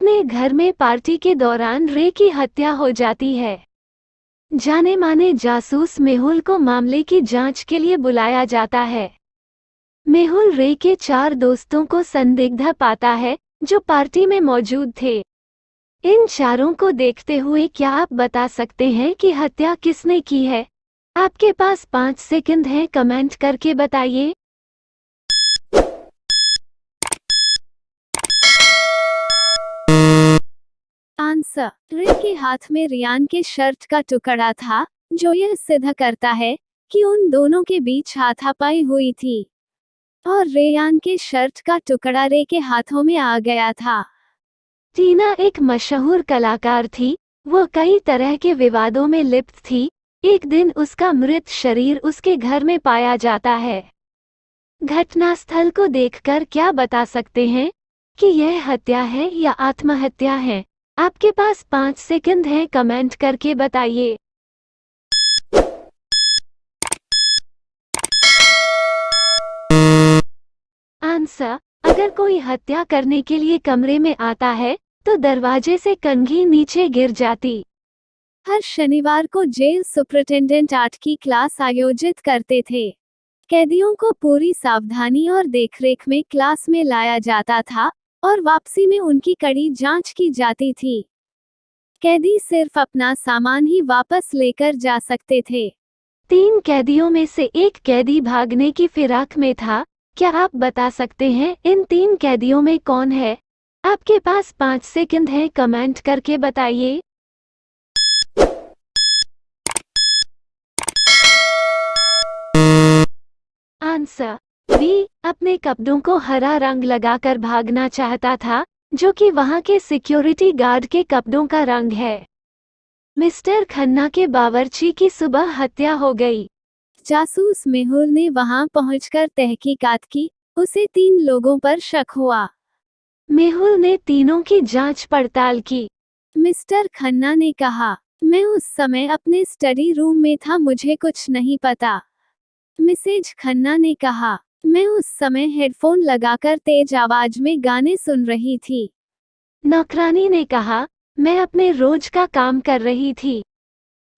अपने घर में पार्टी के दौरान रे की हत्या हो जाती है। जाने माने जासूस मेहुल को मामले की जांच के लिए बुलाया जाता है। मेहुल रे के 4 दोस्तों को संदिग्ध पाता है जो पार्टी में मौजूद थे। इन चारों को देखते हुए क्या आप बता सकते हैं कि हत्या किसने की है? आपके पास 5 सेकंड हैं, कमेंट करके बताइए। आंसर, रे के हाथ में रियान के शर्ट का टुकड़ा था, जो यह सिद्ध करता है कि उन दोनों के बीच हाथापाई हुई थी और रेयान के शर्ट का टुकड़ा रे के हाथों में आ गया था। टीना एक मशहूर कलाकार थी। वो कई तरह के विवादों में लिप्त थी। एक दिन उसका मृत शरीर उसके घर में पाया जाता है। घटनास्थल को देखकर क्या बता सकते हैं कि यह हत्या है या आत्महत्या है? आपके पास 5 सेकंड हैं, कमेंट करके बताइए। आंसर, अगर कोई हत्या करने के लिए कमरे में आता है तो दरवाजे से कंघी नीचे गिर जाती। हर शनिवार को जेल सुपरिटेंडेंट 8 की क्लास आयोजित करते थे। कैदियों को पूरी सावधानी और देखरेख में क्लास में लाया जाता था और वापसी में उनकी कड़ी जांच की जाती थी। कैदी सिर्फ अपना सामान ही वापस लेकर जा सकते थे। 3 कैदियों में से एक कैदी भागने की फिराक में था। क्या आप बता सकते हैं इन 3 कैदियों में कौन है? आपके पास 5 सेकंड हैं, कमेंट करके बताइए। आंसर, बी, अपने कपड़ों को हरा रंग लगाकर भागना चाहता था, जो कि वहां के सिक्योरिटी गार्ड के कपड़ों का रंग है। मिस्टर खन्ना के बावर्ची की सुबह हत्या हो गई। जासूस मेहुल ने वहां पहुंचकर तहकीकात की। उसे 3 लोगों पर शक हुआ। मेहुल ने तीनों की जांच पड़ताल की। मिस्टर खन्ना ने कहा, मैं उस समय अपने स्टडी रूम में था, मुझे कुछ नहीं पता। मिसेज खन्ना ने कहा, मैं उस समय हेडफोन लगाकर तेज आवाज में गाने सुन रही थी। नौकरानी ने कहा, मैं अपने रोज का काम कर रही थी।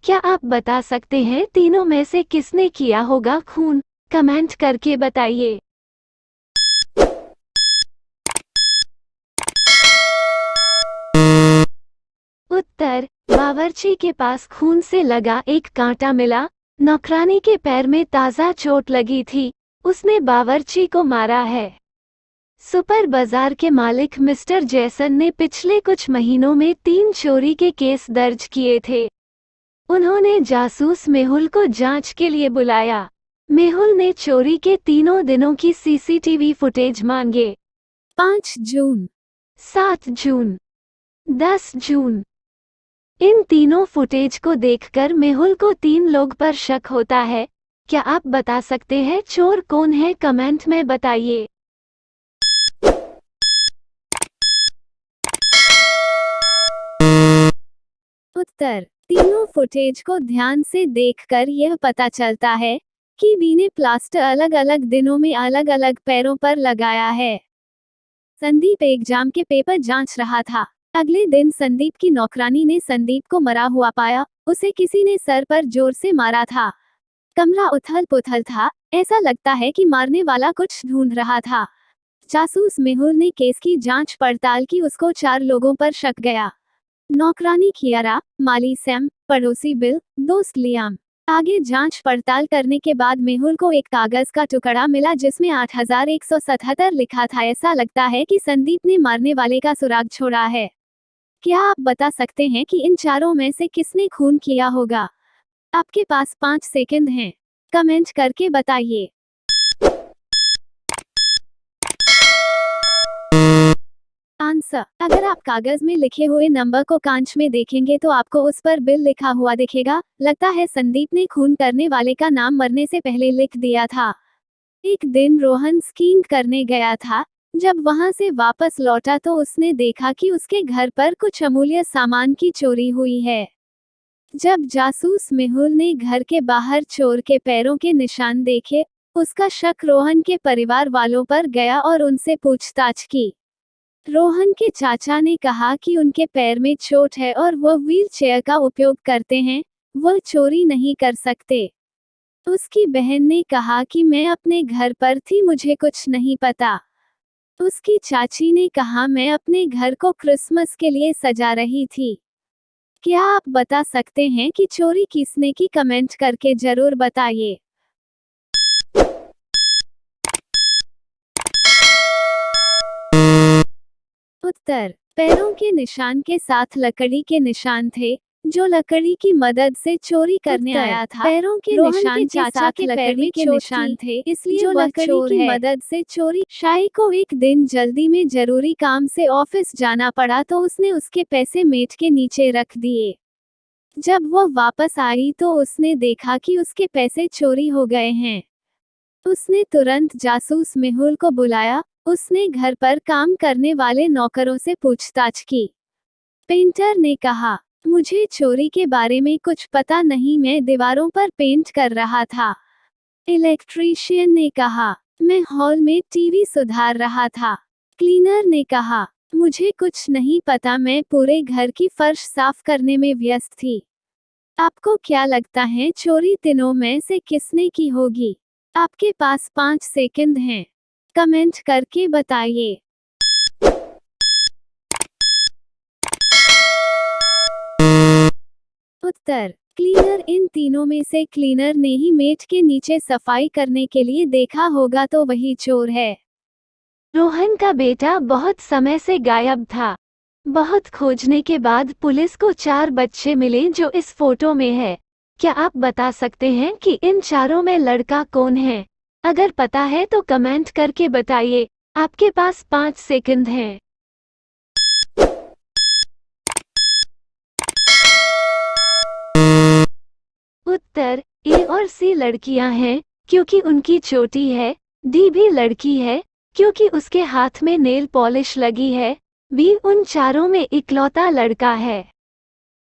क्या आप बता सकते हैं तीनों में से किसने किया होगा खून? कमेंट करके बताइए। उत्तर, बावर्ची के पास खून से लगा एक कांटा मिला। नौकरानी के पैर में ताजा चोट लगी थी। उसने बावर्ची को मारा है। सुपर बाजार के मालिक मिस्टर जैसन ने पिछले कुछ महीनों में 3 चोरी के केस दर्ज किए थे। उन्होंने जासूस मेहुल को जांच के लिए बुलाया। मेहुल ने चोरी के तीनों दिनों की सीसीटीवी फुटेज मांगे। 5 जून, 7 जून, 10 जून। इन तीनों फुटेज को देखकर मेहुल को 3 लोग पर शक होता है। क्या आप बता सकते हैं चोर कौन है? कमेंट में बताइए। उत्तर, तीनों फुटेज को ध्यान से देखकर यह पता चलता है कि बी ने प्लास्टर अलग अलग दिनों में अलग अलग पैरों पर लगाया है। संदीप एग्जाम के पेपर जांच रहा था। अगले दिन संदीप की नौकरानी ने संदीप को मरा हुआ पाया। उसे किसी ने सर पर जोर से मारा था। कमरा उथल पुथल था। ऐसा लगता है कि मारने वाला कुछ ढूंढ रहा था। जासूस मेहुल ने केस की जांच पड़ताल की। उसको 4 लोगों पर शक गया। नौकरानी कियारा, माली सैम, पड़ोसी बिल, दोस्त लियाम। आगे जांच पड़ताल करने के बाद मेहुल को एक कागज का टुकड़ा मिला जिसमें 8177 लिखा था। ऐसा लगता है कि संदीप ने मारने वाले का सुराग छोड़ा है। क्या आप बता सकते हैं कि इन चारों में से किसने खून किया होगा? आपके पास 5 सेकंड हैं, कमेंट करके बताइए। आंसर, अगर आप कागज में लिखे हुए नंबर को कांच में देखेंगे तो आपको उस पर बिल लिखा हुआ दिखेगा। लगता है संदीप ने खून करने वाले का नाम मरने से पहले लिख दिया था। एक दिन रोहन स्कीइंग करने गया था। जब वहां से वापस लौटा तो उसने देखा कि उसके घर पर कुछ अमूल्य सामान की चोरी हुई है। जब जासूस मेहुल ने घर के बाहर चोर के पैरों के निशान देखे, उसका शक रोहन के परिवार वालों पर गया और उनसे पूछताछ की। रोहन के चाचा ने कहा कि उनके पैर में चोट है और वह व्हीलचेयर का उपयोग करते हैं, वह चोरी नहीं कर सकते। उसकी बहन ने कहा कि मैं अपने घर पर थी, मुझे कुछ नहीं पता। उसकी चाची ने कहा मैं अपने घर को क्रिसमस के लिए सजा रही थी। क्या आप बता सकते हैं कि चोरी किसने की? कमेंट करके जरूर बताइए। उत्तर, पैरों के निशान के साथ लकड़ी के निशान थे, जो लकड़ी की मदद से चोरी करने आया था। पैरों के निशान चाचा के लकड़ी के निशान थे, इसलिए जो लकड़ी की मदद से चोरी। शाही को एक दिन जल्दी में जरूरी काम से ऑफिस जाना पड़ा तो उसने उसके पैसे मेज के नीचे रख दिए। जब वह वापस आई तो उसने देखा कि उसके पैसे चोरी हो गए हैं। उसने तुरंत जासूस मेहुल को बुलाया। उसने घर पर काम करने वाले नौकरों से पूछताछ की। पेंटर ने कहा, मुझे चोरी के बारे में कुछ पता नहीं, मैं दीवारों पर पेंट कर रहा था। इलेक्ट्रीशियन ने कहा, मैं हॉल में टीवी सुधार रहा था। क्लीनर ने कहा, मुझे कुछ नहीं पता, मैं पूरे घर की फर्श साफ करने में व्यस्त थी। आपको क्या लगता है चोरी तीनों में से किसने की होगी? आपके पास 5 सेकंड हैं, कमेंट करके बताइए। उत्तर, क्लीनर। इन तीनों में से क्लीनर ने ही मेज के नीचे सफाई करने के लिए देखा होगा, तो वही चोर है। रोहन का बेटा बहुत समय से गायब था। बहुत खोजने के बाद पुलिस को 4 बच्चे मिले जो इस फोटो में है। क्या आप बता सकते हैं कि इन चारों में लड़का कौन है? अगर पता है तो कमेंट करके बताइए। आपके पास 5 सेकंड हैं। उत्तर, ए और सी लड़कियां हैं क्योंकि उनकी चोटी है। डी भी लड़की है क्योंकि उसके हाथ में नेल पॉलिश लगी है। बी उन चारों में इकलौता लड़का है।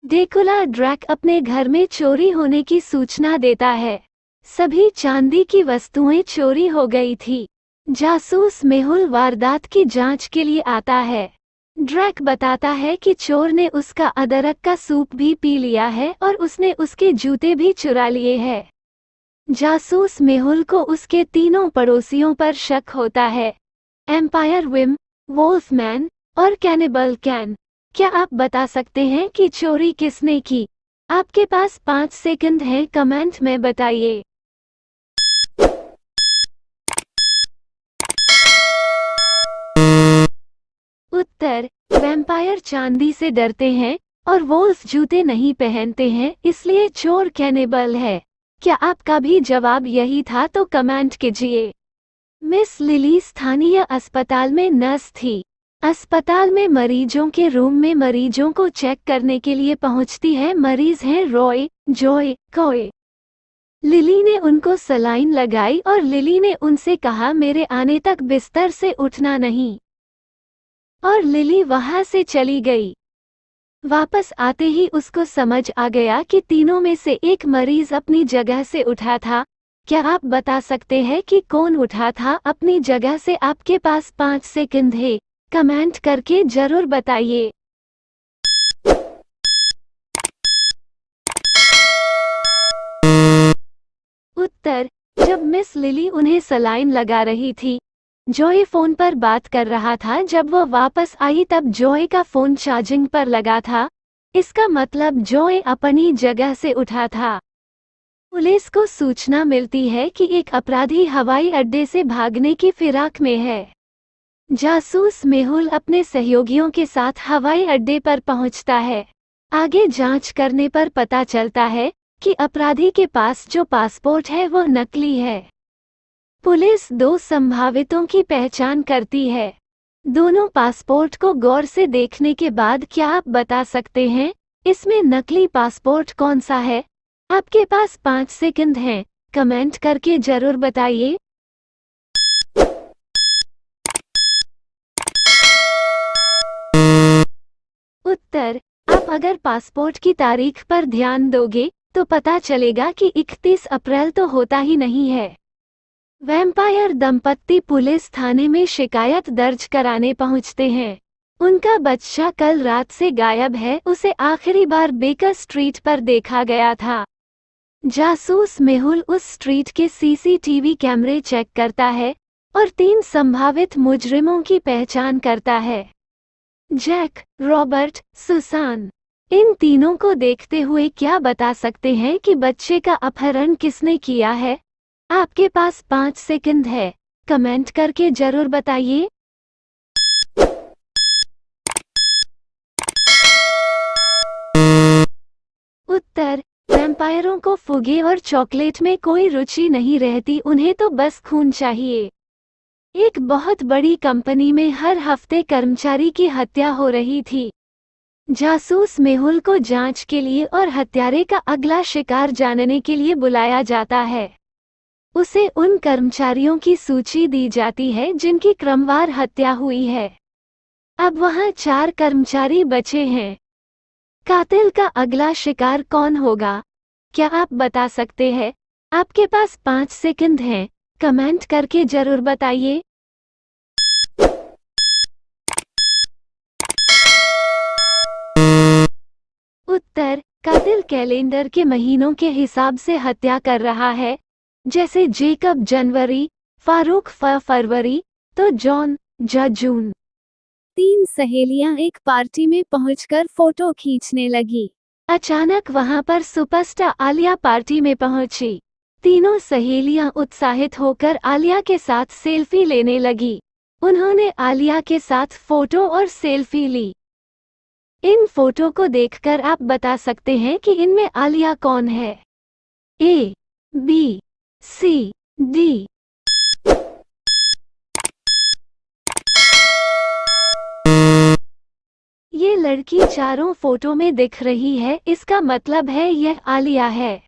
ड्रैकुला ड्रैक अपने घर में चोरी होने की सूचना देता है। सभी चांदी की वस्तुएं चोरी हो गई थी। जासूस मेहुल वारदात की जांच के लिए आता है। ड्रैक बताता है कि चोर ने उसका अदरक का सूप भी पी लिया है और उसने उसके जूते भी चुरा लिए हैं। जासूस मेहुल को उसके तीनों पड़ोसियों पर शक होता है, एम्पायर विम, वोल्फमैन और कैनिबल कैन। क्या आप बता सकते हैं कि चोरी किसने की? आपके पास 5 सेकंड हैं, कमेंट में बताइए। उत्तर, वैम्पायर चांदी से डरते हैं और वोल्फ जूते नहीं पहनते हैं, इसलिए चोर कैनिबल है। क्या आपका भी जवाब यही था तो कमेंट कीजिए। मिस लिली स्थानीय अस्पताल में नर्स थी। अस्पताल में मरीजों के रूम में मरीजों को चेक करने के लिए पहुंचती है। मरीज हैं रॉय, जॉय, कॉय। लिली ने उनको सलाइन लगाई और लिली ने उनसे कहा, मेरे आने तक बिस्तर से उठना नहीं। और लिली वहां से चली गई। वापस आते ही उसको समझ आ गया कि तीनों में से एक मरीज अपनी जगह से उठा था। क्या आप बता सकते हैं कि कौन उठा था अपनी जगह से? आपके पास 5 सेकंड है, कमेंट करके जरूर बताइए। उत्तर, जब मिस लिली उन्हें सलाइन लगा रही थी, जॉय फोन पर बात कर रहा था। जब वह वापस आई तब जॉय का फोन चार्जिंग पर लगा था। इसका मतलब जॉय अपनी जगह से उठा था। पुलिस को सूचना मिलती है कि एक अपराधी हवाई अड्डे से भागने की फिराक में है। जासूस मेहुल अपने सहयोगियों के साथ हवाई अड्डे पर पहुंचता है। आगे जांच करने पर पता चलता है कि अपराधी के पास जो पासपोर्ट है वो नकली है। पुलिस 2 संभावितों की पहचान करती है। दोनों पासपोर्ट को गौर से देखने के बाद क्या आप बता सकते हैं इसमें नकली पासपोर्ट कौन सा है? आपके पास 5 सेकंड हैं, कमेंट करके जरूर बताइए। उत्तर, आप अगर पासपोर्ट की तारीख पर ध्यान दोगे तो पता चलेगा कि 31 अप्रैल तो होता ही नहीं है। वैम्पायर दंपत्ति पुलिस थाने में शिकायत दर्ज कराने पहुंचते हैं। उनका बच्चा कल रात से गायब है, उसे आखिरी बार बेकर स्ट्रीट पर देखा गया था। जासूस मेहुल उस स्ट्रीट के सीसीटीवी कैमरे चेक करता है और 3 संभावित मुजरिमों की पहचान करता है। Jack, Robert, Susan. इन तीनों को देखते हुए क्या बता सकते हैं कि बच्चे का अपहरण किसने किया है? आपके पास 5 सेकंड है, कमेंट करके जरूर बताइए। उत्तर: वैम्पायरों को फुगे और चॉकलेट में कोई रुचि नहीं रहती, उन्हें तो बस खून चाहिए। एक बहुत बड़ी कंपनी में हर हफ्ते कर्मचारी की हत्या हो रही थी। जासूस मेहुल को जांच के लिए और हत्यारे का अगला शिकार जानने के लिए बुलाया जाता है। उसे उन कर्मचारियों की सूची दी जाती है जिनकी क्रमवार हत्या हुई है। अब वहां 4 कर्मचारी बचे हैं। कातिल का अगला शिकार कौन होगा? क्या आप बता सकते हैं? आपके पास 5 सेकंड हैं, कमेंट करके जरूर बताइए। उत्तर: कातिल कैलेंडर के महीनों के हिसाब से हत्या कर रहा है, जैसे जेकब जनवरी, फारूक फरवरी, तो जॉन जून। 3 सहेलियां एक पार्टी में पहुंचकर फोटो खींचने लगी। अचानक वहां पर सुपरस्टार आलिया पार्टी में पहुंची। तीनों सहेलियां उत्साहित होकर आलिया के साथ सेल्फी लेने लगी। उन्होंने आलिया के साथ फोटो और सेल्फी ली। इन फोटो को देखकर आप बता सकते हैं कि इनमें आलिया कौन है? ए, बी, सी, डी। ये लड़की चारों फोटो में दिख रही है, इसका मतलब है यह आलिया है।